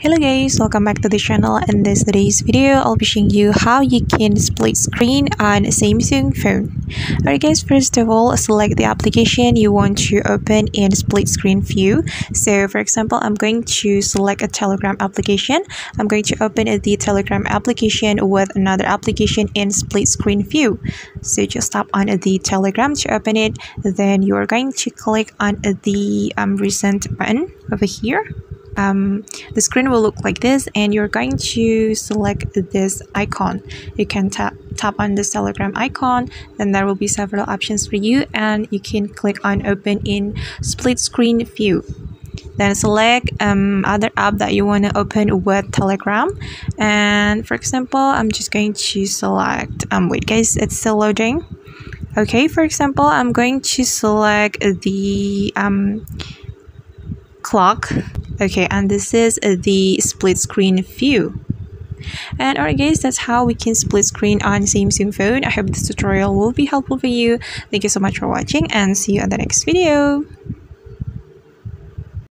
Hello guys, welcome back to the channel. In today's video, I'll be showing you how you can split screen on Samsung phone. Alright guys, first of all, select the application you want to open in split screen view. So for example, I'm going to select a Telegram application. I'm going to open the Telegram application with another application in split screen view. So just tap on the Telegram to open it. Then you're going to click on the recent button over here. The screen will look like this, and you're going to select this icon. You can tap on this Telegram icon, then there will be several options for you, and you can click on open in split screen view. Then select other app that you want to open with Telegram, and for example, I'm just going to select wait guys, it's still loading. Okay, for example, I'm going to select the clock. Okay, and this is the split screen view. And alright guys, that's how we can split screen on Samsung phone. I hope this tutorial will be helpful for you. Thank you so much for watching, and see you on the next video.